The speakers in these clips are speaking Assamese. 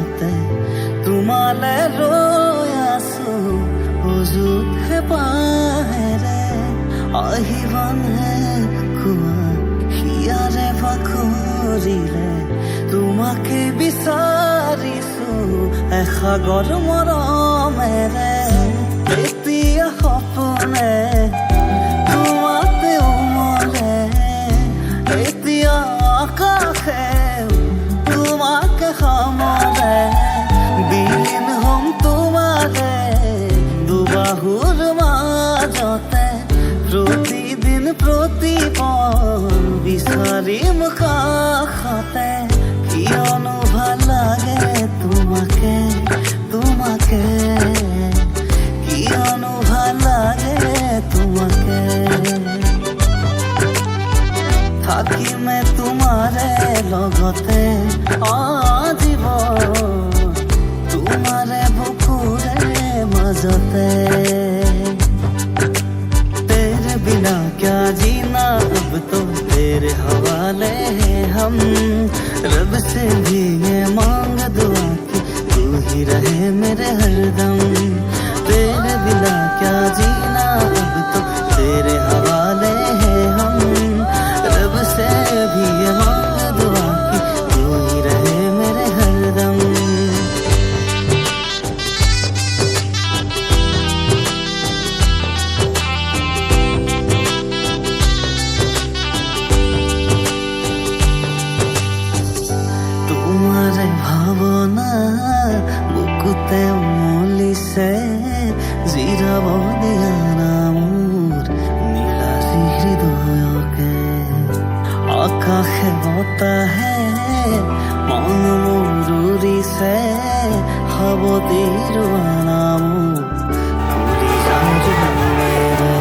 মাজতে তোমালে ৰৈ আছো অযুথে পাহেৰে আহিবানে কোৱা হিয়াৰে বাখৰিলে তোমাকে বিচাৰিছো এসাগৰ মৰমেৰে এতিয়া সপোনে তোমাতে উমলে এতিয়া আকাশে তোমাকে সামৰে বিলীন হম তোমাৰে দুবাহুৰ মাজতে প্ৰতিদিন প্ৰতিপল বিচাৰিম কাষতে কিয়নো ভাল লাগে তোমাকে তোমাকে কিয়নো ভাল লাগে তোমাকে থাকিমে তোমাৰে লগতে আজীৱন তোমাৰে বুকুৰে মাজতে तेरे बिना क्या जीना अब तो तेरे हवाले हैं हम रब से भी ये मांग दुआ कि तू ही रहे मेरे हरदम तेरे बिना क्या जीना अब तो तेरे हवाले हैं हम रब से भी ये मांग दुआ कि तू ही रहे मेरे हरदम তোমাৰে ভাৱনা বুকুতে উমলিছে জিৰাব দিয়া না মোৰ নীলাজী হৃদয়কে আকাশে বতাহে মন মোৰ উৰিছে সাৱতি ৰোৱা না মোৰ উৰি যাওঁ জোৰেৰে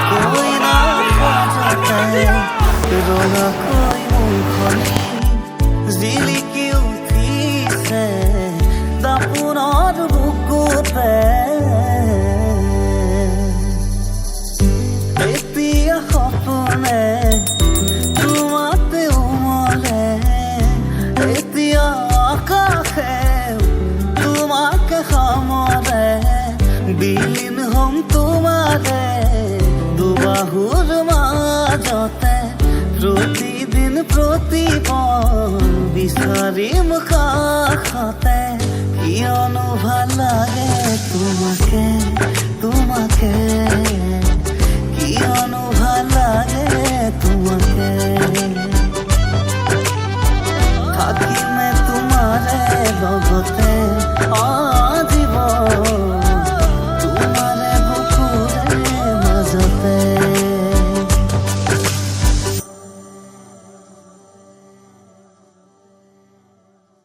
কৈ না খোজতে ৰঙাকৈ মুখনি জিলিকি উঠিছে দাপোনৰ বুকুতে এতিয়া সপোনে তোমাতে উমলে এতিয়া আকাশে তোমাকে সামৰে বিলীন হম তোমাৰে দুবাহুৰ মাজতে প্ৰতিদিন প্ৰতিপল বিচাৰিম কাষতে কিয়নো ভাল লাগে তোমাকে তোমাকে